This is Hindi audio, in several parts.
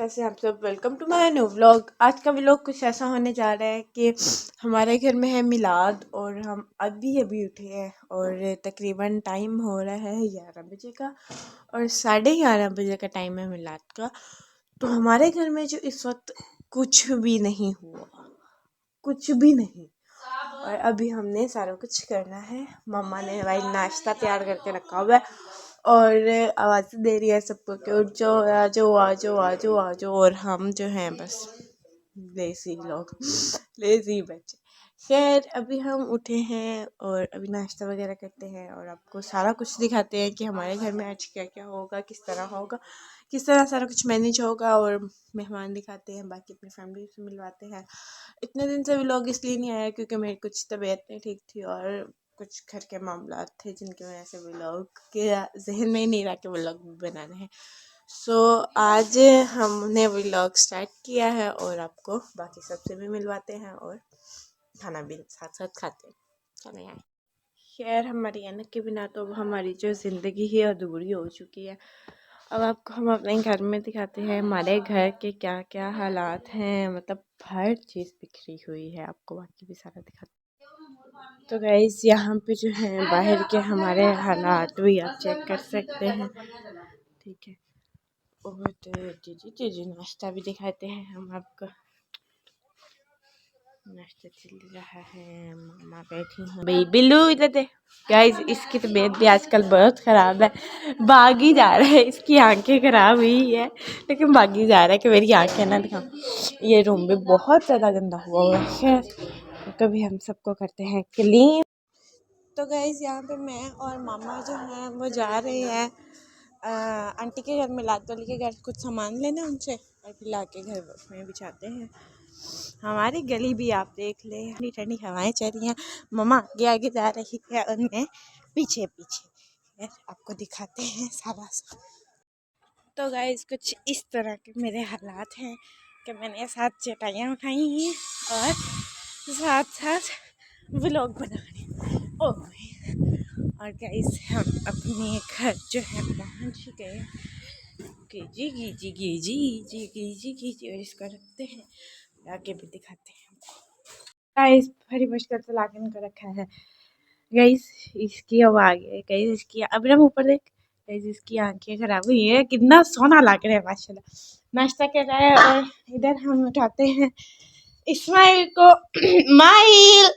कैसे आप सब। Welcome to my new vlog. आज का व्लॉग कुछ ऐसा होने जा रहा है कि हमारे घर में है मिलाद और हम अभी उठे हैं और तकरीबन टाइम हो रहा है 11 बजे का और 11:30 बजे का टाइम है मिलाद का। तो हमारे घर में जो इस वक्त कुछ भी नहीं हुआ, कुछ भी नहीं। और अभी हमने सारा कुछ करना है। मम्मा ने भाई नाश्ता तैयार करके रखा हुआ है और आवाज़ दे रही है सबको कि उठ जाओ, आ जाओ आ जाओ आ जाओ आ जाओ। और हम जो हैं बस लेज़ी लोग, लेज़ी बच्चे। खैर अभी हम उठे हैं और अभी नाश्ता वगैरह करते हैं और आपको सारा कुछ दिखाते हैं कि हमारे घर में आज क्या क्या होगा, किस तरह होगा, किस तरह सारा कुछ मैनेज होगा। और मेहमान दिखाते हैं, बाकी अपनी फैमिली से मिलवाते हैं। इतने दिन से व्लॉग इसलिए नहीं आया क्योंकि मेरी कुछ तबीयत नहीं ठीक थी और कुछ घर के मामला थे जिनकी वजह से व्लॉग के जहन में ही नहीं रहा कि व्लॉग भी बनाने हैं। सो आज हमने व्लॉग स्टार्ट किया है और आपको बाकी सबसे भी मिलवाते हैं और खाना भी साथ साथ खाते हैं। चले आए। खैर हमारी अनक के बिना तो अब हमारी जो ज़िंदगी है अधूरी हो चुकी है। अब आपको हम अपने घर में दिखाते हैं हमारे घर के क्या क्या हालात हैं, मतलब हर चीज़ बिखरी हुई है। आपको बाकी भी सारा दिखाते हैं। तो गाइस यहाँ पे जो है बाहर के हमारे हालात भी आप चेक कर सकते हैं, ठीक है। और जी नाश्ता भी दिखाते हैं हम आपको। नाश्ता चल रहा है, मामा बैठी हैं। भाई बिल्लू इधर दे। गाइस इसकी तबीयत भी आजकल बहुत ख़राब है, भाग ही जा रहा है। इसकी आंखें ख़राब हुई है लेकिन भाग ही जा रहा है कि मेरी आंखें ना दिखाऊं। ये रूम भी बहुत ज़्यादा गंदा हुआ है। खैर कभी हम सबको करते हैं क्लीन। तो गाइस यहाँ पे मैं और मामा जो हैं वो जा रहे हैं आंटी के घर में, मिलाद वाली के घर कुछ सामान लेना उनसे और फिर ला के घर में बिछाते हैं। हमारी गली भी आप देख ले, ठंडी ठंडी हवाएं चल रही हैं। मम्मा आगे आगे जा रही है और मैं पीछे पीछे। आपको दिखाते हैं सारा। तो गाइस कुछ इस तरह के मेरे हालात हैं कि मैंने 7 चटाइयाँ उठाई हैं और साथ साथ व्लॉग बना रही हूँ। और गाइस हम अपने घर जो है पहुँच गए। कीजी और इसको रखते हैं, आगे भी दिखाते हैं। गाइस बड़ी मुश्किल से लाके को रखा है। गाइस इसकी अब आ गई, गाइस इसकी अब ना ऊपर देख। गाइस इसकी आंखें खराब हुई है, कितना सोना लग रहा है माशाल्लाह। नाश्ता कर रहा है और इधर हम उठाते हैं इस्माइल को। माइल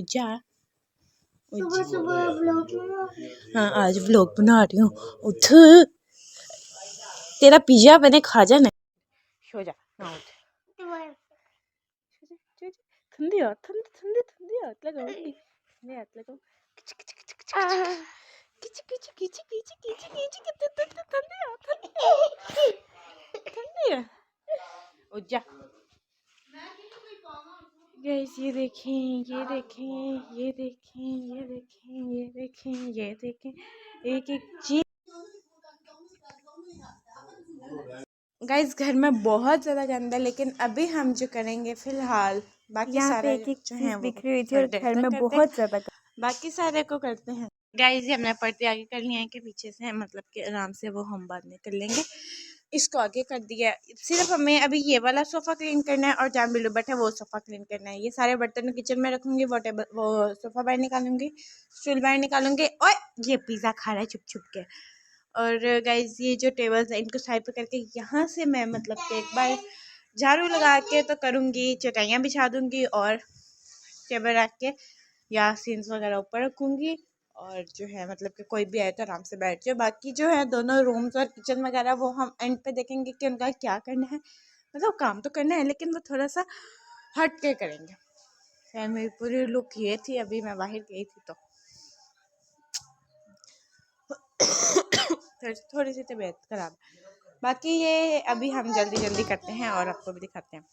जा सुबह सुबह व्लॉग। हाँ आज व्लॉग बना रही हूँ। उठ, तेरा पिज्जा मैंने खा जाना। सो जा ना उठ। ठंडी हाथ, ठंडी हाथ लगाऊंगी, ठंडी हाथ लगाऊं। उठ जा। गाइस ये देखें, ये देखें, ये देखें, ये देखें, ये देखें, ये देखें, एक एक चीज। गाइस घर में बहुत ज़्यादा गंदा है लेकिन अभी हम जो करेंगे फ़िलहाल बाकी सारा एक एक जो है वो बिखरी हुई थी और घर में बहुत ज़्यादा बाकी सारे को करते हैं। गाइस हमने पर्दे आगे कर लिए हैं कि पीछे से मतलब कि आराम से वो हम बाद में कर लेंगे। इसको आगे कर दिया, सिर्फ हमें अभी ये वाला सोफ़ा क्लीन करना है और जहाँ बिल्लू बैठा है वो सोफ़ा क्लीन करना है। ये सारे बर्तन किचन में रखूँगी, वो टेबल वो सोफ़ा बाहर निकालूंगी, स्टूल बाहर निकालूंगी। और ये पिज़्ज़ा खा रहा है छुप छुप के। और गाइस ये जो टेबल्स हैं इनको साइड पे करके यहाँ से मैं मतलब कि एक बार झाड़ू लगा के तो करूँगी, चटाइयाँ बिछा दूँगी और टेबल रख के या सीन्स वगैरह ऊपर रखूँगी। और जो है मतलब कि कोई भी आए तो आराम से बैठ जाए। बाकी जो है दोनों रूम्स और किचन वगैरह वो हम एंड पे देखेंगे कि उनका क्या करना है। मतलब काम तो करना है लेकिन वो थोड़ा सा हट के करेंगे। खैर मेरी पूरी लुक ये थी, अभी मैं बाहर गई थी तो थोड़ी सी तबीयत खराब। बाकी ये अभी हम जल्दी जल्दी करते हैं और आपको भी दिखाते हैं।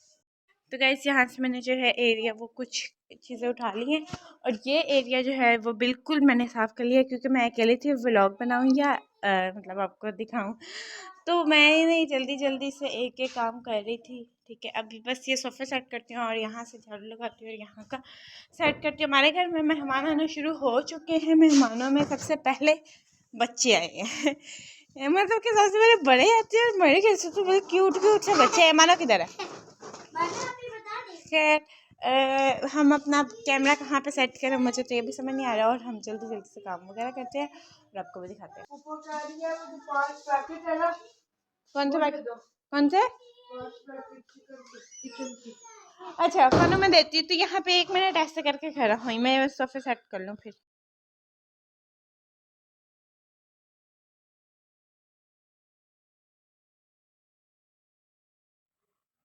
तो गाइस यहाँ से मैंने जो है एरिया वो कुछ चीज़ें उठा ली हैं और ये एरिया जो है वो बिल्कुल मैंने साफ़ कर लिया क्योंकि मैं अकेली थी, व्लॉग बनाऊँ या मतलब आपको दिखाऊँ। तो तो मैंने जल्दी जल्दी से एक एक काम कर रही थी। ठीक है, अभी बस ये सोफ़ा सेट करती हूँ और यहाँ से झाड़ू लगाती हूँ और यहाँ का सेट करती हूँ। हमारे घर में मेहमान आना शुरू हो चुके हैं। मेहमानों में सबसे पहले बच्चे आए हैं मतलब कि सबसे पहले बड़े आते हैं और बड़े के सबसे पहले क्यूट क्यूट से बच्चे हैं। मानो किधर है? खैर हम अपना कैमरा कहाँ पे सेट करें मुझे तो ये भी समझ नहीं आ रहा, और हम जल्दी जल्दी से काम वगैरह करते हैं और आपको भी दिखाते हैं। कौन से पैकेट? कौन से? अच्छा खानों में देती हूँ। तो यहाँ पे 1 मिनट ऐसे करके खड़ा हुई, मैं सोफे सेट कर लूँ फिर।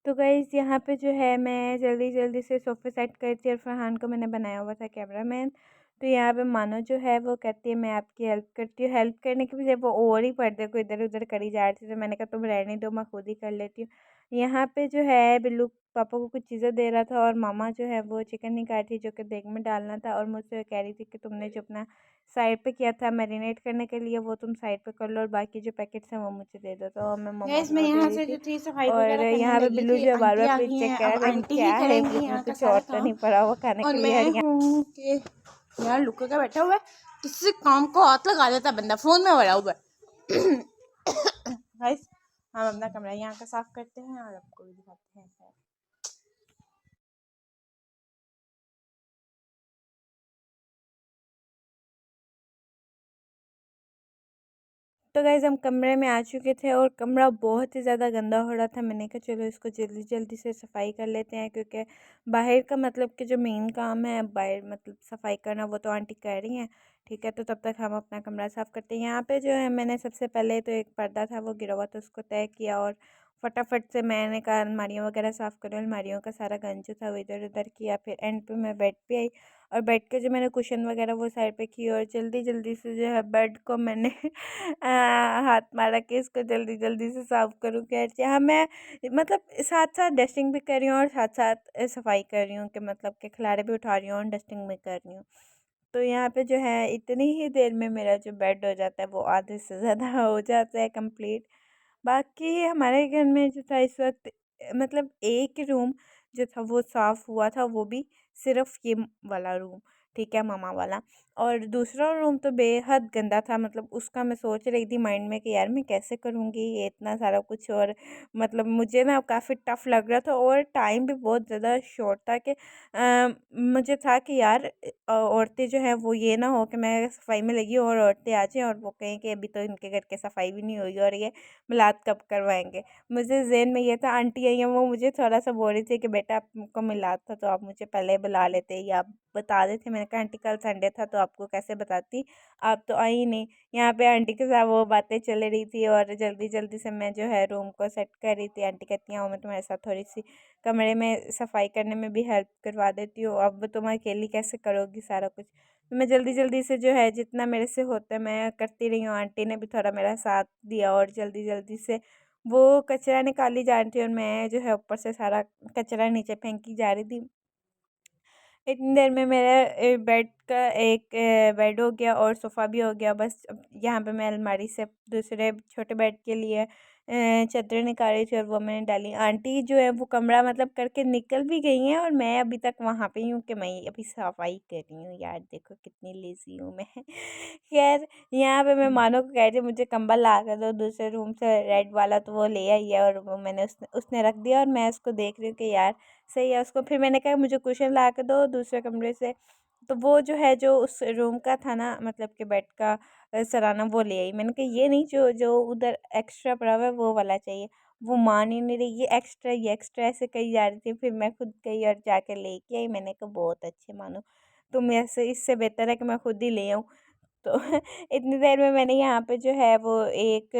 तो गाइस यहाँ पे जो है मैं जल्दी जल्दी से सोफ़े सेट करती और फरहान को मैंने बनाया हुआ था कैमरामैन। तो यहाँ पे मानो जो है वो कहती है मैं आपकी हेल्प करती हूँ। हेल्प करने की बजाय वो और ही पर्दे को इधर उधर करी जा रही थी, तो मैंने कहा तुम रहने दो, मैं खुद ही कर लेती हूँ। यहाँ पे जो है बिल्लू पापा को कुछ चीज़ें दे रहा था और मामा जो है वो चिकन निकाल रही जो कि देग में डालना था, और मुझसे कह रही थी कि तुमने जो अपना साइड पे किया था मैरिनेट करने के लिए वो तुम साइड पे कर लो और बाकी जो पैकेट्स हैं वो मुझे दे दो। तो मैं मम्मा गैस को मैं वो दे यहाँ रही से थी। जो थी सफाई और वगैरह करने यहाँ पे लगी बिल्लू थी, जो बार आंटी बार आ फ्रिज गई चेक हैं। कर अब रहा था कि आंटी ही क्या है करेंगी फ्रिज में, यहाँ का कुछ सारा और तो काम। नहीं पड़ा हुआ खाने और के लिए। और मैं हूँ कि यार लुक का बैठा हुआ है, किसी काम को हाथ लगा देता बंदा, फोन में बड़ा हुआ है गाइस हम अपना कमरा यहाँ का साफ करते हैं और आपको भी दिखाते हैं। तो गाइज़ हम कमरे में आ चुके थे और कमरा बहुत ही ज़्यादा गंदा हो रहा था। मैंने कहा चलो इसको जल्दी जल्दी से सफाई कर लेते हैं, क्योंकि बाहर का मतलब कि जो मेन काम है बाहर मतलब सफाई करना वो तो आंटी कर रही हैं। ठीक है, तो तब तक हम अपना कमरा साफ़ करते हैं। यहाँ पे जो है मैंने सबसे पहले तो एक पर्दा था वो गिरा हुआ था उसको तय किया, और फटाफट से मैंने कहा अलमारियों वगैरह साफ़ करो। अलमारियों का सारा गंज जो था वो इधर उधर किया। फिर एंड पे मैं बेड पे आई और बेड के जो मैंने कुशन वगैरह वो साइड पे की, और जल्दी जल्दी से जो है बेड को मैंने हाथ मारा कि इसको जल्दी जल्दी से साफ़ करूँ। क्या यहाँ मैं मतलब साथ साथ डस्टिंग भी कर रही हूँ और साथ साथ सफाई कर रही हूँ, कि मतलब कि खिलारे भी उठा रही हूँ और डस्टिंग भी कर रही हूँ। तो यहाँ पे जो है इतनी ही देर में मेरा जो बेड हो जाता है वो आधे से ज़्यादा हो जाता है कंप्लीट। बाकी हमारे घर में जो था इस वक्त मतलब एक रूम जो था वो साफ़ हुआ था, वो भी सिर्फ़ ये वाला रूम, ठीक है, मामा वाला। और दूसरा रूम तो बेहद गंदा था, मतलब उसका मैं सोच रही थी माइंड में कि यार मैं कैसे करूँगी ये इतना सारा कुछ, और मतलब मुझे ना काफ़ी टफ़ लग रहा था और टाइम भी बहुत ज़्यादा शॉर्ट था कि मुझे था कि यार औरतें जो हैं वो ये ना हो कि मैं सफाई में लगी हूँ और औरतें आ जाएँ और वो कहें कि अभी तो इनके घर की सफाई भी नहीं हुई और ये मिलाद कब करवाएंगे। मुझे ज़हन में ये था, आंटी आई हैं वो मुझे थोड़ा सा बोल रही थी कि बेटा आपको मिलाद था तो आप मुझे पहले बुला लेते या आप बता देते। मैंने कहा आंटी कल संडे था तो आपको कैसे बताती, आप तो आई ही नहीं। यहाँ पे आंटी के साथ वो बातें चल रही थी और जल्दी जल्दी से मैं जो है रूम को सेट कर रही थी। आंटी कहती हैं मैं तुम्हारे साथ थोड़ी सी कमरे में सफाई करने में भी हेल्प करवा देती हूँ, अब तुम अकेली कैसे करोगी सारा कुछ। तो मैं जल्दी जल्दी से जो है जितना मेरे से होता है मैं करती रही हूँ। आंटी ने भी थोड़ा मेरा साथ दिया और जल्दी जल्दी से वो कचरा निकाली जा रही थी और मैं जो है ऊपर से सारा कचरा नीचे फेंकी जा रही थी। इतनी देर में मेरा बेड का एक बेड हो गया और सोफ़ा भी हो गया। बस अब यहाँ पे मैं अलमारी से दूसरे छोटे बेड के लिए चादरें निकाल रही थी और वो मैंने डाली। आंटी जो है वो कमरा मतलब करके निकल भी गई हैं और मैं अभी तक वहाँ पे ही हूँ कि मैं अभी सफाई कर रही हूँ। यार देखो कितनी लेज़ी हूँ मैं खैर यहाँ पे मैं मानो को कह रही थी मुझे कंबल ला कर दो दूसरे रूम से रेड वाला, तो वो ले आई है और वो मैंने उसने रख दिया और मैं उसको देख रही हूँ कि यार सही है। उसको फिर मैंने कहा मुझे कुशन ला के दो दूसरे कमरे से, तो वो जो है जो उस रूम का था ना मतलब कि बेड का सराहना वो ले आई। मैंने कहा ये नहीं, जो जो उधर एक्स्ट्रा पड़ा हुआ है वो वाला चाहिए। वो मान ही नहीं रही, ये एक्स्ट्रा ऐसे कही जा रही थी। फिर मैं खुद गई और जाके लेके आई। मैंने कहा बहुत अच्छे मानो तुम, ऐसे इससे बेहतर है कि मैं खुद ही ले आऊँ। तो इतनी देर में मैंने यहाँ पे जो है वो एक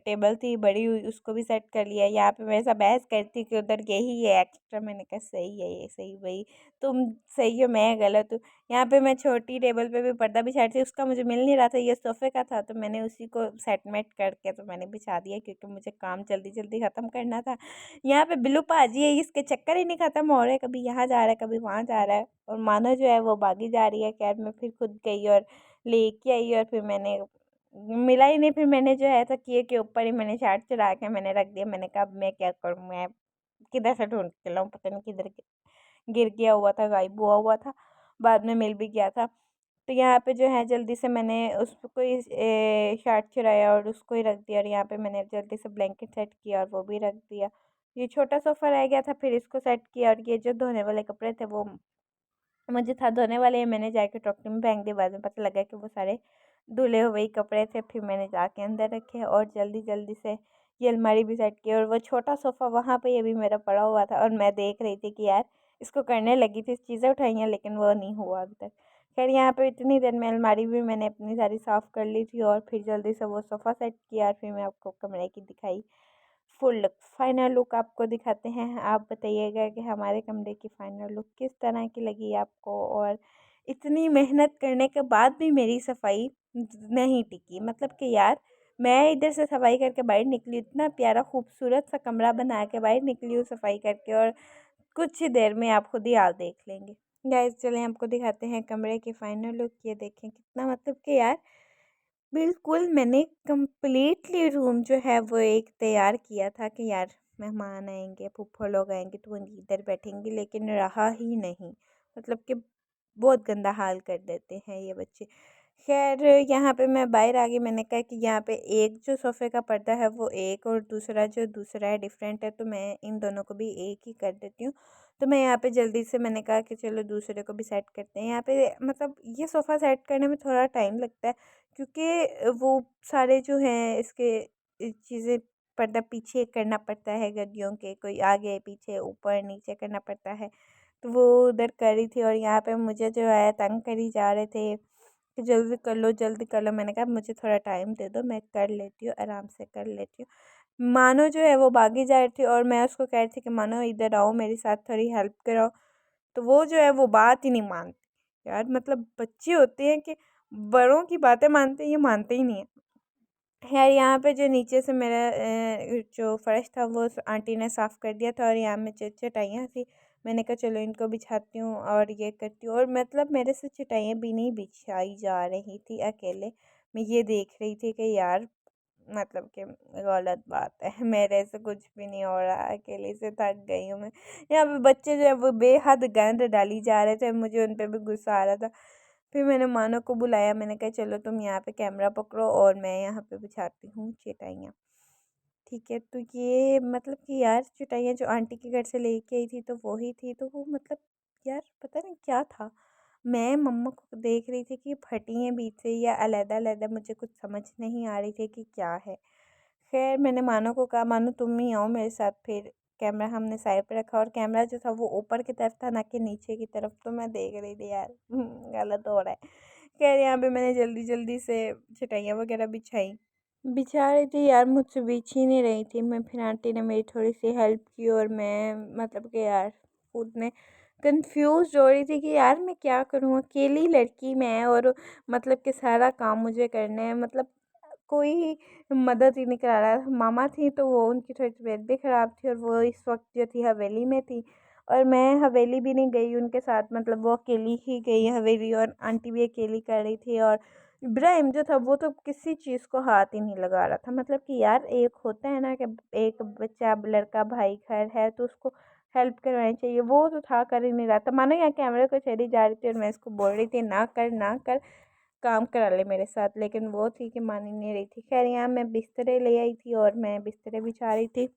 टेबल थी बड़ी हुई उसको भी सेट कर लिया। यहाँ पे मैं ऐसा बहस करती कि उधर यही है एक्स्ट्रा, मैंने कहा सही है ये सही, भाई तुम सही हो मैं गलत हूँ। यहाँ पे मैं छोटी टेबल पे भी पर्दा बिछा रही थी, उसका मुझे मिल नहीं रहा था, ये सोफ़े का था तो मैंने उसी को सेटमेट करके तो मैंने बिछा दिया क्योंकि मुझे काम जल्दी जल्दी ख़त्म करना था। यहाँ पे बिल्लू पाजी है, इसके चक्कर ही नहीं ख़त्म हो रहे, कभी यहाँ जा रहा है कभी वहाँ जा रहा है और मानो जो है वो भागी जा रही है। खैर मैं फिर खुद गई और लेके आई और फिर मैंने मिला ही नहीं। फिर मैंने जो है तकिए के ऊपर ही मैंने चार्ट चढ़ा के मैंने रख दिया। मैंने कहा अब मैं क्या करूँ, मैं किधर से ढूंढ के लाऊं, पता नहीं किधर गिर गया हुआ था, गायब हुआ था, बाद में मिल भी गया था। तो यहाँ पे जो है जल्दी से मैंने उसको ही शर्ट चुराया और उसको ही रख दिया, और यहाँ पे मैंने जल्दी से ब्लैंकेट सेट किया और वो भी रख दिया। ये छोटा सोफ़ा रह गया था, फिर इसको सेट किया, और ये जो धोने वाले कपड़े थे वो मुझे था धोने वाले, मैंने जाके ट्रॉक्टी में फेंक दिए। बाद में पता लगा कि वो सारे धुले हुए ही कपड़े थे। फिर मैंने जाके अंदर रखे और जल्दी जल्दी से ये अलमारी भी सेट की, और वो छोटा सोफ़ा वहाँ पे अभी मेरा पड़ा हुआ था, और मैं देख रही थी कि यार इसको करने लगी थी, चीज़ें उठाई हैं लेकिन वो नहीं हुआ अभी तक। खैर यहाँ पे इतनी देर में अलमारी भी मैंने अपनी सारी साफ़ कर ली थी, और फिर जल्दी से वो सोफ़ा सेट किया, और फिर मैं आपको कमरे की दिखाई फुल लुक, फाइनल लुक आपको दिखाते हैं। आप बताइएगा कि हमारे कमरे की फाइनल लुक किस तरह की लगी आपको। और इतनी मेहनत करने के बाद भी मेरी सफाई नहीं टिकी, मतलब कि यार मैं इधर से सफाई करके बाहर निकली, इतना प्यारा खूबसूरत सा कमरा बना के बाहर निकली हूँ सफाई करके, और कुछ ही देर में आप खुद ही हाल देख लेंगे। गाइस चलें आपको दिखाते हैं कमरे की फाइनल लुक। ये देखें कितना, मतलब कि यार बिल्कुल मैंने कंप्लीटली रूम जो है वो एक तैयार किया था कि यार मेहमान आएंगे, फूफा लोग आएंगे तो वो इधर बैठेंगे, लेकिन रहा ही नहीं। मतलब कि बहुत गंदा हाल कर देते हैं ये बच्चे। खैर यहाँ पे मैं बाहर आ गई, मैंने कहा कि यहाँ पे एक जो सोफ़े का पर्दा है वो एक, और दूसरा जो दूसरा है डिफरेंट है, तो मैं इन दोनों को भी एक ही कर देती हूँ। तो मैं यहाँ पे जल्दी से मैंने कहा कि चलो दूसरे को भी सेट करते हैं। यहाँ पे मतलब ये सोफ़ा सेट करने में थोड़ा टाइम लगता है, क्योंकि वो सारे जो हैं इसके चीज़ें, पर्दा पीछे करना पड़ता है गद्दियों के, कोई आगे पीछे ऊपर नीचे करना पड़ता है, तो वो उधर कर रही थी, और यहाँ पे मुझे जो है तंग करी जा रहे थे कि जल्दी कर लो जल्दी कर लो। मैंने कहा मुझे थोड़ा टाइम दे दो, मैं कर लेती हूँ, आराम से कर लेती हूँ। मानो जो है वो भागी जा रही थी, और मैं उसको कह रही थी कि मानो इधर आओ मेरे साथ थोड़ी हेल्प कराओ, तो वो जो है वो बात ही नहीं मानती। यार मतलब बच्चे होते हैं कि बड़ों की बातें मानते हैं, ये मानते ही नहीं है। खैर यहाँ पे जो नीचे से मेरा जो फर्श था वो आंटी ने साफ़ कर दिया था, और यहाँ में चटाइयाँ थी, मैंने कहा चलो इनको बिछाती हूँ और ये करती हूँ। और मतलब मेरे से चटाइयाँ भी नहीं बिछाई जा रही थी अकेले, मैं ये देख रही थी कि यार मतलब कि गलत बात है, मेरे से कुछ भी नहीं हो रहा, अकेले से थक गई हूँ मैं। यहाँ पे बच्चे जो है वो बेहद गंद डाली जा रहे थे, मुझे उन पर भी गुस्सा आ रहा था। फिर मैंने मानो को बुलाया, मैंने कहा चलो तुम यहाँ पे कैमरा पकड़ो और मैं यहाँ पे बिछाती हूँ चटाइयाँ, ठीक है। तो ये मतलब कि यार चटाइयाँ जो आंटी के घर से लेके आई थी तो वही थी, तो वो मतलब यार पता नहीं क्या था। मैं मम्मा को देख रही थी कि फटी हैं बीच से या अलग-अलग, मुझे कुछ समझ नहीं आ रही थी कि क्या है। खैर मैंने मानो को कहा मानो तुम ही आओ मेरे साथ। फिर कैमरा हमने साइड पे रखा, और कैमरा जो था वो ऊपर की तरफ था ना कि नीचे की तरफ, तो मैं देख रही थी यार गलत हो रहा है। खैर यहाँ पे मैंने जल्दी जल्दी से चटाइयाँ वगैरह बिछाई, बिछा रही थी यार, मुझसे बिछ ही नहीं रही थी मैं। फिर आंटी ने मेरी थोड़ी सी हेल्प की, और मैं मतलब कि यार खुद में कंफ्यूज हो रही थी कि यार मैं क्या करूँ, अकेली लड़की मैं, और मतलब कि सारा काम मुझे करना है, मतलब कोई मदद ही नहीं करा रहा था। मामा थी तो वो उनकी थोड़ी तबीयत भी ख़राब थी, और वो इस वक्त जो थी हवेली में थी, और मैं हवेली भी नहीं गई उनके साथ, मतलब वो अकेली ही गई हवेली, और आंटी भी अकेली कर रही थी। और इब्राहिम जो था वो तो किसी चीज़ को हाथ ही नहीं लगा रहा था। मतलब कि यार एक होता है ना कि एक बच्चा लड़का भाई घर है तो उसको हेल्प करवानी चाहिए, वो तो था कर ही नहीं रहा था। मानो यहाँ कैमरे को चली जा रही थी और मैं इसको बोल रही थी ना कर ना कर, काम करा ले मेरे साथ, लेकिन वो थी कि मान ही नहीं रही थी। खैर यहाँ मैं बिस्तरे ले आई थी और मैं बिस्तरे बिछा रही थी,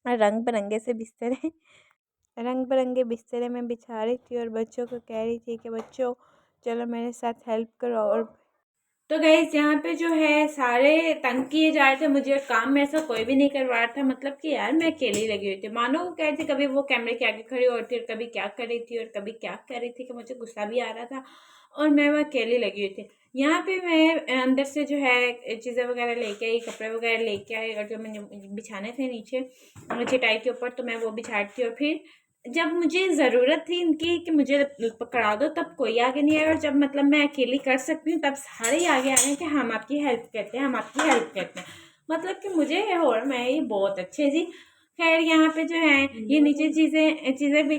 रंग बिरंगे से बिस्तरे रंग बिरंगे बिस्तरे में बिछा रही थी, और बच्चों को कह रही थी कि बच्चों चलो मेरे साथ हेल्प करो। और तो गाइस यहाँ पे जो है सारे तंग किए जा रहे थे मुझे, और काम मेरे से कोई भी नहीं करवा रहा था। मतलब कि यार मैं अकेली लगी हुई थी, मानो कह रही थी कभी वो कैमरे के आगे खड़ी होती थी और कभी क्या कर रही थी और कभी क्या कर रही थी, कि मुझे गुस्सा भी आ रहा था और मैं वो अकेली लगी हुई थी। यहाँ पे मैं अंदर से जो है चीज़ें वगैरह लेके आई, कपड़े वगैरह लेके आई, और जो मैंने बिछाने थे नीचे चटाई के ऊपर तो मैं वो बिछाती, और फिर जब मुझे ज़रूरत थी इनकी कि मुझे पकड़ा दो तब कोई आगे नहीं आया, और जब मतलब मैं अकेली कर सकती हूँ तब सारे ही आगे आ रहे हैं कि हम आपकी हेल्प करते हैं, हम आपकी हेल्प करते हैं। मतलब कि मुझे और मैं ये बहुत अच्छे जी। खैर यहाँ पे जो है ये नीचे चीज़ें चीज़ें भी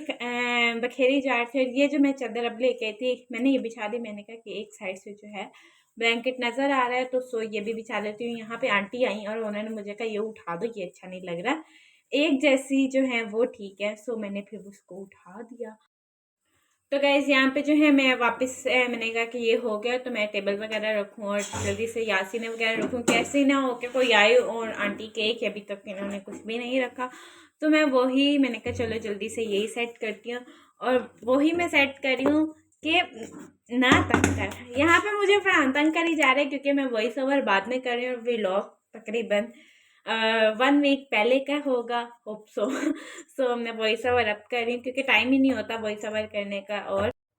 बखेरी जा रही थी। और ये जो मैं चादर अब लेके आई थी, मैंने ये बिछा दी। मैंने कहा कि एक साइड से जो है ब्लैंकेट नज़र आ रहा है, तो सो ये भी बिछा लेती हूँ। यहाँ पे आंटी आई और उन्होंने मुझे कहा ये उठा दो, ये अच्छा नहीं लग रहा। एक जैसी जो है वो ठीक है, सो मैंने फिर उसको उठा दिया। तो गाइज़ यहाँ पे जो है मैं वापस मैंने कहा कि ये हो गया, तो मैं टेबल वगैरह रखूँ और जल्दी से यासीन वगैरह रखूँ, कैसे ना हो कि कोई आए और आंटी केक अभी तक इन्होंने कुछ भी नहीं रखा। तो मैं वही मैंने कहा चलो जल्दी से यही सेट करती हूँ। और वही मैं सेट कर रही हूँ कि ना तंग कर। यहाँ पे मुझे फरहान तंग करी जा रहे हैं क्योंकि मैं वॉइस ओवर बाद में कर रही हूँ और व्लॉग तकरीबन 1 वीक पहले का होगा, होप सो। सो मैं वॉइस ओवर अब कर रही हूँ क्योंकि टाइम ही नहीं होता वॉइस ओवर करने का।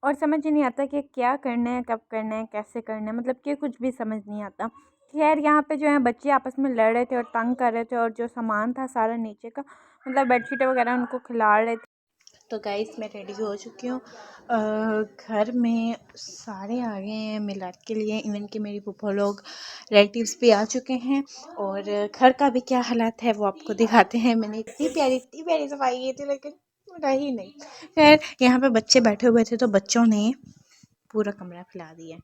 और समझ ही नहीं आता कि क्या करना है, कब करना है, कैसे करना है, मतलब कि कुछ भी समझ नहीं आता। खैर यहाँ पे जो है बच्चे आपस में लड़ रहे थे और तंग कर रहे थे, और जो सामान था सारा नीचे का, मतलब बेडशीट वगैरह उनको खिला रहे थे। तो गाइस मैं रेडी हो चुकी हूँ। घर में सारे आ गए हैं मिलाद के लिए, इवन कि मेरी फूफा लोग रिलेटिव्स भी आ चुके हैं। और घर का भी क्या हालात है वो आपको दिखाते हैं। मैंने इतनी प्यारी सफाई की थी लेकिन रही नहीं। खैर यहाँ पे बच्चे बैठे हुए थे तो बच्चों ने पूरा कमरा फैला दिया है।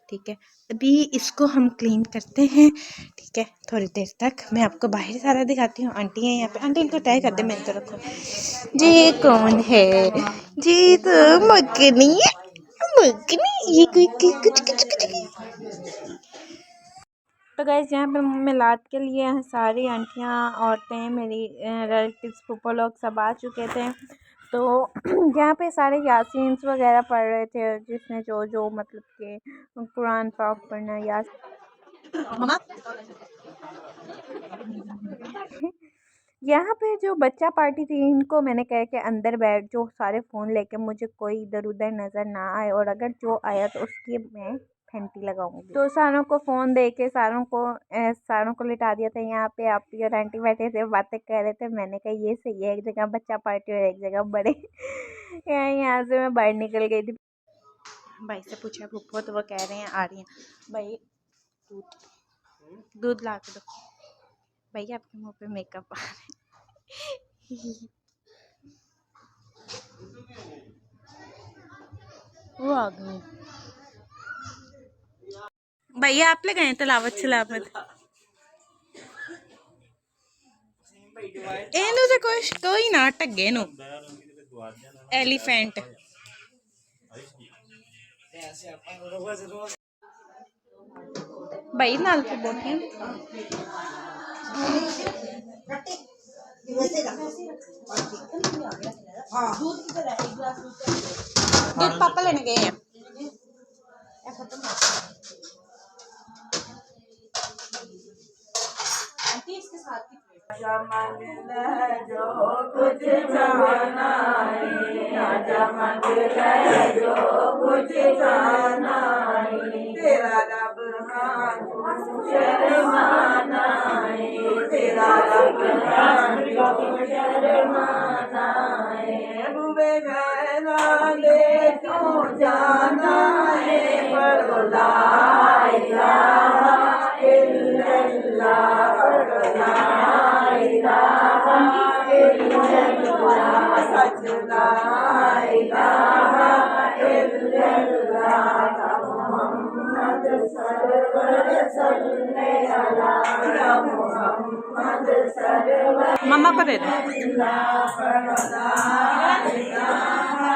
ठीक है, अभी इसको हम क्लीन करते हैं। ठीक है, थोड़ी देर तक मैं आपको बाहर सारा दिखाती हूँ। आंटी है यहाँ पे, आंटी इनको तय कर दे, मैं तो रखो जी। कौन है जी? तो मगनी है, मगनी। ये कोई कुछ कुछ कुछ। तो गैस यहाँ पे मिलाद के लिए सारी आंटियाँ, औरतें, मेरी रिलेटिव्स, फूफा लोग सब आ चुके थे। तो यहाँ पे सारे यासीन्स वगैरह पढ़ रहे थे, जिसने जो जो मतलब कि कुरान पाक पढ़ना यास यहाँ पे जो बच्चा पार्टी थी इनको मैंने कहा कि अंदर बैठ जो सारे फ़ोन लेके, मुझे कोई इधर उधर नज़र ना आए, और अगर जो आया तो उसकी मैं फैंटी लगाऊंगी। तो सारों को फ़ोन दे के सारों को लिटा दिया था। यहाँ पे आप और आंटी बैठे थे, बातें कर रहे थे। मैंने कहा ये सही है, एक जगह बच्चा पार्टी और एक जगह बड़े। यहाँ से मैं बाहर निकल गई थी। भाई से पूछा फूफो तो वो कह रहे हैं आ रही हैं। भाई दूध ला के दो। भैया आपके मुंह पे मेकअप आ रहा है। वो आ गई। भैया आप ले गए तलावत सलामत। ਇਹਨੂੰ ਤੇ ਕੁਛ ਕੋਈ ਨਾ ਟੱਗੇ ਨੂੰ एलिफेंट। भाई नाल के बोटियां दूध पापा लेने गए हैं। इसके साथ जो कुछ जाना है, आजा मंग ले जो कुछ जाना है, तेरा रब हाथ शर्माना है, तेरा रब हाथ शर्माना है, बुबे गैरा ले क्यों जाना है, पढ़ो ला इलाहा इल्लल्लाह, पढ़ो ला इलाहा इल्लल्लाह, सच ला इलाहा इल्लल्लाह, मोहम्मद सरवर सल्ले अला, या मोहम्मद सरवर। मम्मा को दे दो। पढ़ो ला इलाहा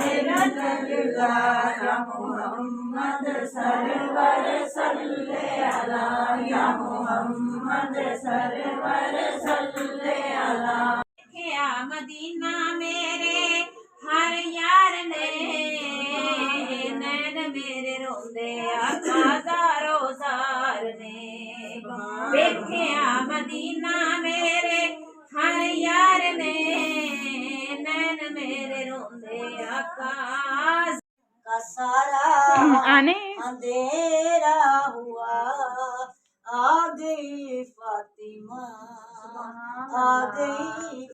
इल्लल्लाह, या मोहम्मद सरवर सल्ले अला, या मोहम्मद सरवर सल्ले अला। क्या मदीना मेरे हर यार ने, नैन मेरे रोंदे हजारो जार ने, देखिया मदीना मेरे हर यार ने, नैन मेरे रोंदे आकाश का सारा आने अंधेरा हुआ, आ गई फातिमा, आ गई।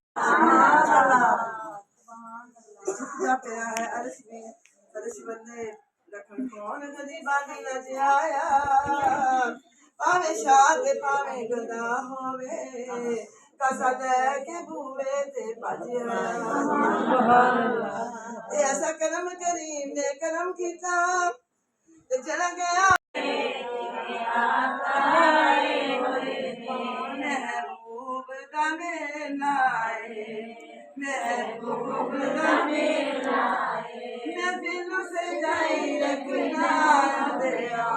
पिया है अर्श में अर्श बंदे रखन कौन गदी बानी नच आया, पावे शाद पावे गदा होवे, कसा के बूहे ते बाजे ऐसा करम करीम ने करम किया ते चला गया महबूब का मिलाए महबूब का मैं दिल से जाई रखना दया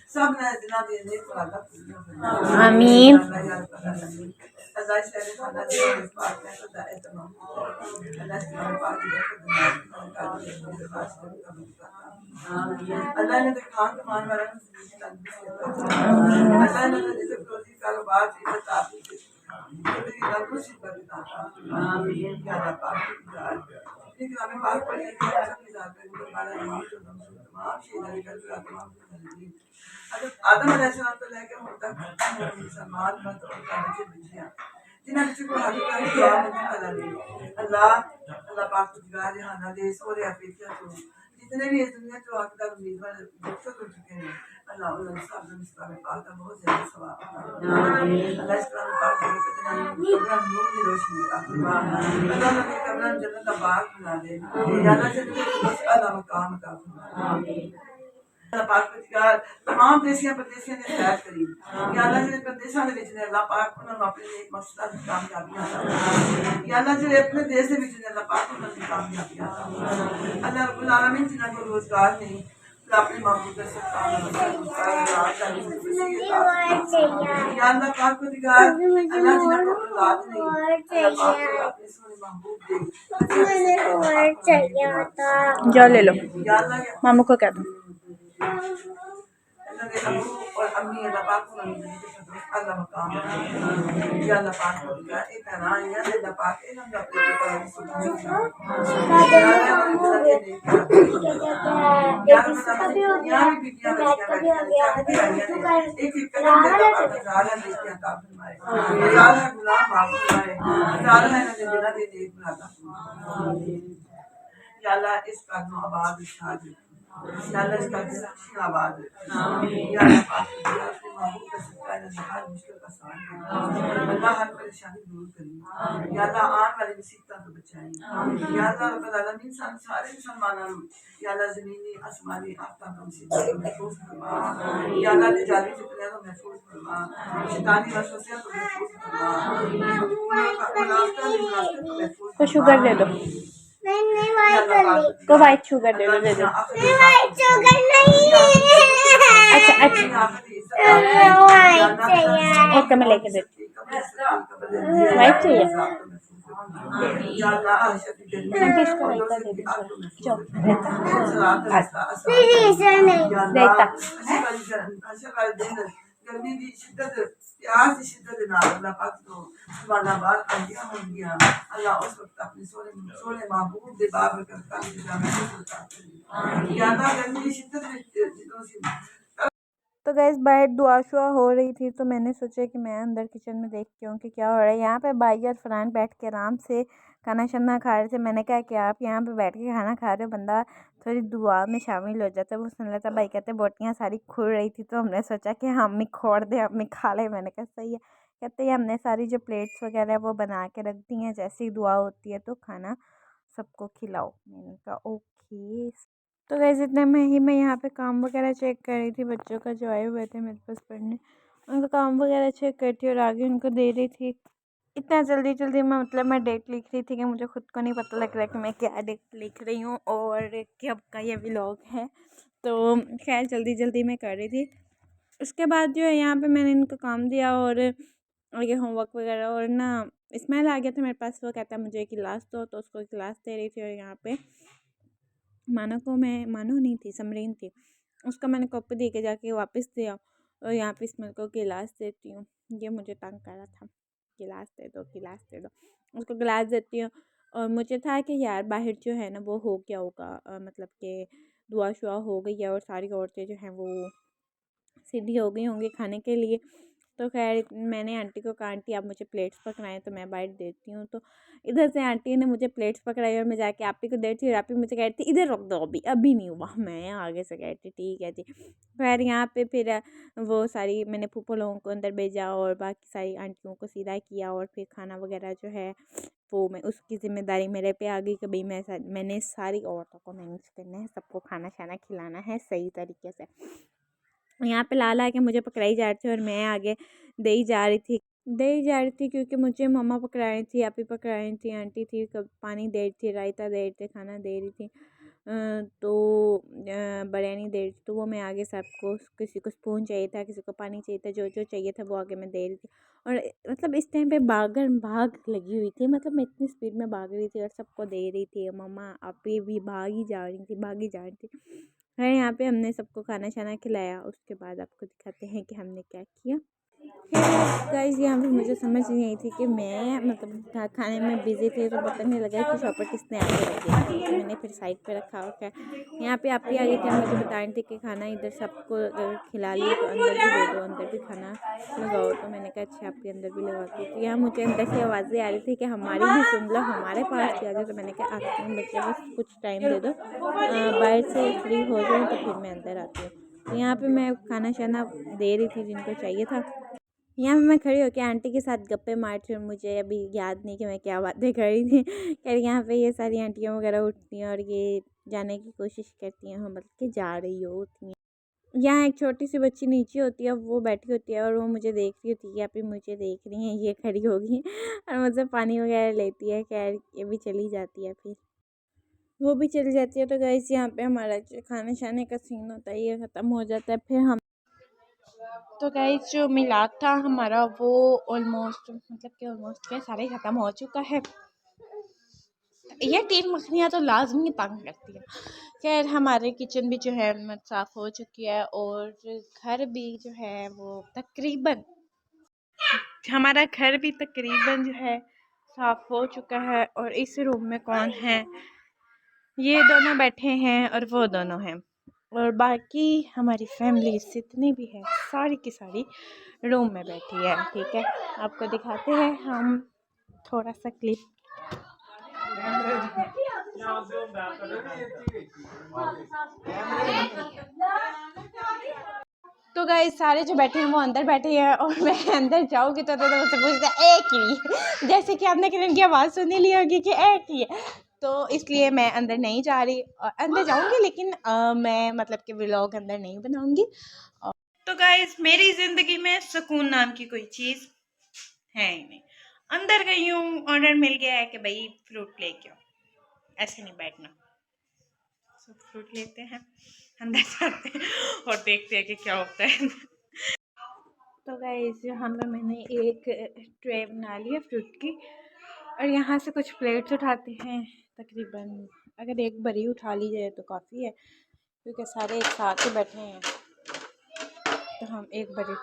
सब ने दिना दी ने खुदा आमीन। अल्लाह शरीफ खाना दे इस बात में खुदा एतमाम अल्लाह सुभान पाक की अल्लाह ने तो खान कमान वाला अल्लाह ने तो जैसे रोजी कारोबार से बताती है तेरी रब्बुल सिद्दत बताता आमीन क्या अल्लाह पाक लेकिन हमें बात पड़ी है कि सब की जात है हमारा इमाम जो तमाम शेर का तमाम आदम अलैहिस्सलाम से लेकर हम तक मुसलमान मर्द और बच्चे बच्चियां जिन्हें बच्चे को हाथ का दुआ नहीं अल्लाह ने अल्लाह अल्लाह पाक तुझगा रिहाना दे सोरे अपेक्षा तो जितने भी इस दुनिया जो हकदार उम्मीदवार दुखत हो चुके हैं अल्लाह उन्हें सब इस्लाम पाक का बहुत ज्यादा सवाब अल्लाह इस्लाम पाक के कितना कब्र नूर की रोशनी अल्लाह ने कब्र जन्नत का बाग बना दे या अल्लाह से बस अल्लाह मकाम का आमीन अल्लाह पाक परदिगार तमाम देसियां परदेसियां ने खैर करी या अल्लाह जिन्हें परदेसां दे विच ने अल्लाह पाक उन्हां नूं अपने नेक मकसदां दी कामयाबियां अता फरमाए या अल्लाह जिन्हें अपने देश दे विच ने अल्लाह पाक उन्हां दी कामयाबियां अता फरमाए अल्लाह रब्बुल आलमीन जिन्हां को रोजगार नहीं अपने महबूब का सत्कार या अल्लाह पाक परदिगार अल्लाह जिन्हां को औलाद नहीं अल्लाह पाक को अपने सोने महबूब दे जाओ ले लो, या अल्लाह मामू को कह दो। अबू और अम्मी अल्लाह पाक को अल्लाह मकाम या अल्लाह पाक को दिया एक ना या अल्लाह पाक इन हम अपने का एक एक कदम ज़्यादा लिखते हैं काफी हमारे ज़्यादा गुनाह माफ फरमाए ज़्यादा है ना बिना दे नेक बनाता या अल्लाह इस कदम आबाद इशाद या अल्लाह इसका आबाद या अल्लाह पाक या अपने महबूब का सदका है हर मुश्किल का आसान अल्लाह हर परेशानी दूर करें या अल्लाह आने वाली मुसीबतों से बचाएं या अल्लाह रब्बुल आलमीन सारे मुसलमानों या अल्लाह ज़मीनी आसमानी आफ्ताब का मुसीबत को महफूज फरमा या अल्लाह जाली फितने को महफूज फरमा शैतानी वसवसे को महफूज फरमा को शुगर दे दो, को वाइट शुगर दे दो, दे दो। अच्छा अच्छा, ओके मैं लेके देती हूँ। वाइट चाहिए आंटी, इसको रायता दे दो थोड़ा। चलो रायता गर्मी की शिद्दत प्यास की शिद्दत नाल अल्लाह पाक तो सुभाना बाहर आंदियां होंगियां अल्लाह उस वक्त अपने सोने महबूब दे बाबर करता इंतजाम करता या अल्लाह गर्मी की शिद्दत जितों सी तो गैस बाहर दुआ शुआ हो रही थी तो मैंने सोचा कि मैं अंदर किचन में देखती हूँ कि क्या हो रहा है। यहाँ पे भाई और फरहान बैठ के आराम से खाना शाना खा रहे थे। मैंने कहा कि आप यहाँ पे बैठ के खाना खा रहे हो, बंदा थोड़ी दुआ में शामिल हो जाता है। वो सुन लेता। भाई कहते बोटियाँ सारी खुल रही थी तो हमने सोचा कि हम ही खोड़ दें, हम ही खा लें। मैंने कहा सही है। कहते हैं हमने सारी जो प्लेट्स वगैरह वो बना के रख दी हैं, जैसे ही दुआ होती है तो खाना सबको खिलाओ। मैंने कहा ओके। तो वैसे इतने में ही मैं यहाँ पे काम वगैरह चेक कर रही थी। बच्चों का जो आए हुए थे मेरे पास पढ़ने, उनका काम वगैरह चेक करती और आगे उनको दे रही थी। इतना जल्दी जल्दी मैं मैं डेट लिख रही थी कि मुझे खुद को नहीं पता लग रहा कि मैं क्या डेट लिख रही हूँ और कब का ये व्लॉग है। तो खैर जल्दी जल्दी मैं कर रही थी। उसके बाद जो है यहाँ पे मैंने इनको काम दिया और ये होमवर्क वगैरह, और ना इस्माइल आ गया था मेरे पास। वो कहता है मुझे क्लास दो, तो उसको क्लास दे रही थी। और यहाँ पे मानो नहीं थी, समरीन थी, उसका मैंने कॉपी दे के जाके वापस दिया और यहाँ पे इसमें को गिलास देती हूँ। ये मुझे तंग कर रहा था, गिलास दे दो, गिलास दे दो। उसको गिलास देती हूँ और मुझे था कि यार बाहर जो है ना वो हो गया होगा, मतलब कि दुआ शुआ हो गई है और सारी औरतें जो हैं वो सीधी हो गई होंगी खाने के लिए। तो खैर मैंने आंटी को कहा आंटी आप मुझे प्लेट्स पकड़ाएं तो मैं बाइट देती हूँ। तो इधर से आंटी ने मुझे प्लेट्स पकड़ाई और मैं जाके आपी को देती हूँ और आपी मुझे कहती इधर रख दो, अभी अभी नहीं हुआ। मैं आगे से कहती ठीक है जी। खैर यहाँ पे फिर वो सारी मैंने फूफो लोगों को अंदर भेजा और बाकी सारी आंटियों को सीधा किया और फिर खाना वगैरह जो है वो मैं उसकी ज़िम्मेदारी मेरे पे आ गई कि भाई मैंने सारी औरतों को मैनेज करना है, सबको खाना शाना खिलाना है सही तरीके से। यहाँ पे लाल आके मुझे पकड़ाई जा रही थी और मैं आगे दे ही जा रही थी क्योंकि मुझे मम्मा पकड़ा रही थी, आप ही पकड़ा रही थी, आंटी थी, कब पानी दे रही थी, रायता दे रही थी, खाना दे रही थी, तो बिरयानी दे रही थी। तो वो मैं आगे सबको, किसी को स्पून चाहिए था, किसी को पानी चाहिए था, जो जो चाहिए था वो आगे मैं दे रही थी। और मतलब इस टाइम पे भाग लगी हुई थी, मतलब मैं इतनी स्पीड में भाग रही थी और सबको दे रही थी। मम्मा आप भी भागी जा रही थी। है यहाँ पे हमने सबको खाना शाना खिलाया। उसके बाद आपको दिखाते हैं कि हमने क्या किया। गाइस यहाँ पे मुझे समझ नहीं आई थी कि मैं मतलब खाने में बिजी थी, तो पता नहीं लगा कि शॉपर किसने आके रख दिया। तो मैंने फिर साइड पे रखा और क्या यहाँ पे आप ही आ गई थी, मुझे बता रही थी कि खाना इधर सबको अगर खिला लिया तो अंदर भी दे दो, अंदर भी खाना लगाओ। तो मैंने कहा अच्छा आपके अंदर भी लगाती हूँ। तो यहाँ मुझे अंदर से आवाज़ें आ रही थी कि हमारी भी सुन लो, हमारे पास भी आ जाओ। तो मैंने कहा आती हूँ बच्चे, बस कुछ टाइम दे दो, बाहर से फ्री हो जाऊँ तो फिर मैं अंदर आती हूँ। तो यहाँ पे मैं खाना शाना दे रही थी जिनको चाहिए था। यहाँ पे मैं खड़ी होकर आंटी के साथ गप्पे मारती हूँ। मुझे अभी याद नहीं कि मैं क्या बातें कर रही थी। खैर यहाँ पे ये सारी आंटियाँ वगैरह उठती हैं और ये जाने की कोशिश करती हैं, हाँ मतलब कि जा रही होती हैं। यहाँ एक छोटी सी बच्ची नीचे होती है, वो बैठी होती है और वो मुझे देख रही होती है कि अभी मुझे देख रही हैं, ये खड़ी होगी और मुझसे पानी वगैरह लेती है। खैर ये भी चली जाती है, फिर वो भी चली जाती है। तो गाइस यहाँ पे हमारा जो खाने शाने का सीन होता है ये ख़त्म हो जाता है। फिर हम तो गाइस जो मिलाद था हमारा वो ऑलमोस्ट मतलब कि ऑलमोस्ट क्या सारे ख़त्म हो चुका है। ये 3 मखनियाँ तो लाजमी तंग करती है। खैर हमारे किचन भी जो है साफ़ हो चुकी है और घर भी जो है वो तकरीबन हमारा घर भी तकरीबन जो है साफ़ हो चुका है। और इस रूम में कौन है, ये दोनों बैठे हैं और वो दोनों हैं और बाकी हमारी फैमिली जितनी भी है सारी की सारी रूम में बैठी है। ठीक है, आपको दिखाते हैं हम थोड़ा सा क्लिप। तो गाइस सारे जो बैठे हैं वो अंदर बैठे हैं और मैं अंदर जाऊंगी तो मुझसे पूछते हैं एक ही, जैसे कि आपने किरण की आवाज़ सुनी ली होगी कि एक ही है। तो इसलिए मैं अंदर नहीं जा रही, अंदर जाऊंगी लेकिन मैं मतलब कि व्लॉग अंदर नहीं बनाऊंगी। तो गाइस मेरी ज़िंदगी में सुकून नाम की कोई चीज़ है ही नहीं। अंदर गई हूँ, ऑर्डर मिल गया है कि भाई फ्रूट लेके आओ, ऐसे नहीं बैठना। सब फ्रूट लेते हैं, अंदर जाते हैं और देखते हैं कि क्या होता है। तो गाइस यहाँ पे मैंने एक ट्रे बना लिया फ्रूट की और यहाँ से कुछ प्लेट्स उठाते हैं। तकरीबन अगर एक बड़ी उठा ली जाए तो काफ़ी है क्योंकि सारे एक साथ ही बैठे हैं। तो हम एक बड़ी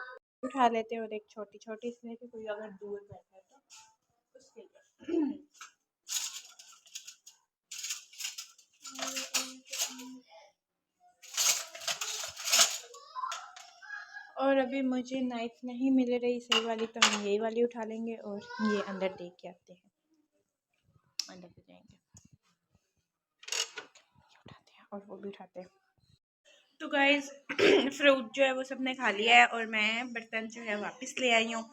उठा लेते हैं और एक छोटी छोटी इसलिए कि कोई अगर दूर बैठा है तो उसके लिए। और अभी मुझे नाइफ नहीं मिल रही सही वाली, तो हम यही वाली उठा लेंगे और ये अंदर दे के आते हैं, अंदर भी जाएंगे उठाते हैं और वो भी उठाते हैं। तो गाइस फ्रूट जो है वो सबने खा लिया है और मैं बर्तन जो है वापस ले आई हूँ।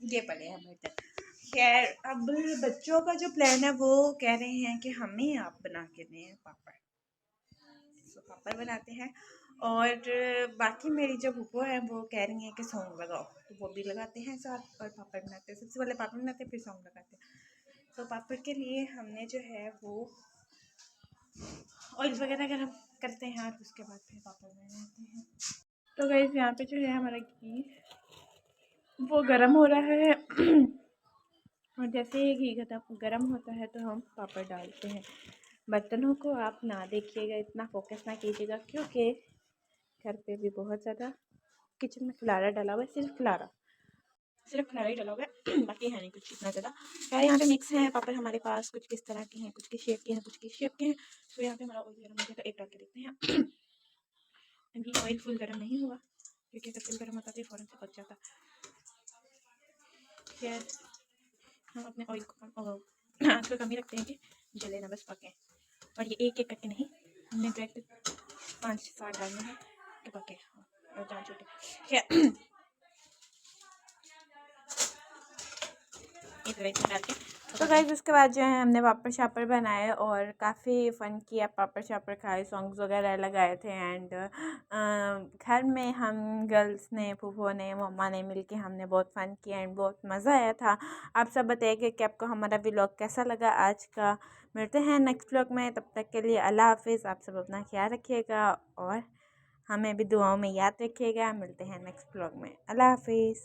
ये पड़े हैं बर्तन। खैर अब बच्चों का जो प्लान है वो कह रहे हैं कि हमें आप बना के दें पापड़, तो पापड़ बनाते हैं। और बाकी मेरी जो फूफो है वो कह रही हैं कि सॉन्ग लगाओ, तो वो भी लगाते हैं साथ और पापड़ बनाते हैं। सबसे पहले पापड़ बनाते हैं फिर सॉन्ग लगाते हैं। तो पापड़ के लिए हमने जो है वो ऑयल वगैरह गरम करते हैं और उसके बाद फिर पापड़ बनाते हैं। तो गाइस यहाँ पे जो है हमारा घी वो गरम हो रहा है और जैसे ही घी गरम होता है तो हम पापड़ डालते हैं। बर्तनों को आप ना देखिएगा, इतना फोकस ना कीजिएगा क्योंकि घर पे भी बहुत ज़्यादा किचन में खिलारा डाला हुआ है, सिर्फ खिलारा ही डाला हुआ है बाकी है नहीं कुछ इतना ज़्यादा। खैर यहाँ पे मिक्स है पापड़ हमारे पास, कुछ किस तरह के हैं, कुछ किस शेप के हैं, कुछ किस शेप के हैं। तो यहाँ पे हमारा ऑयल गर्म हो जाएगा, एक डाल के देखते हैं। अभी ऑयल फुल गर्म नहीं हुआ क्योंकि अगर फुल गर्म होता तो फ़ौरन से पक जाता। खैर हम अपने ऑयल को आँच को कम ही रखते हैं कि जले ना, बस पके। और ये एक एक करके नहीं, हमने डायरेक्ट 5-7 डालने हैं कि पके और जान छूटे। खैर इस तरह इसमें डाल के तो गाइस उसके बाद जो है हमने पापड़ शापड़ बनाए और काफ़ी फ़न किया, पापड़ शापड़ खाए, सॉन्ग्स वगैरह लगाए थे। एंड घर में हम गर्ल्स ने, फूफो ने, मम्मा ने मिलके हमने बहुत फ़न किया एंड बहुत मज़ा आया था। आप सब बताइए कि आपको हमारा व्लॉग कैसा लगा आज का। मिलते हैं नेक्स्ट व्लॉग में, तब तक के लिए अल्लाह हाफिज़। आप सब अपना ख्याल रखिएगा और हमें भी दुआओं में याद रखिएगा। मिलते हैं नेक्स्ट व्लॉग में, अल्लाह हाफिज़।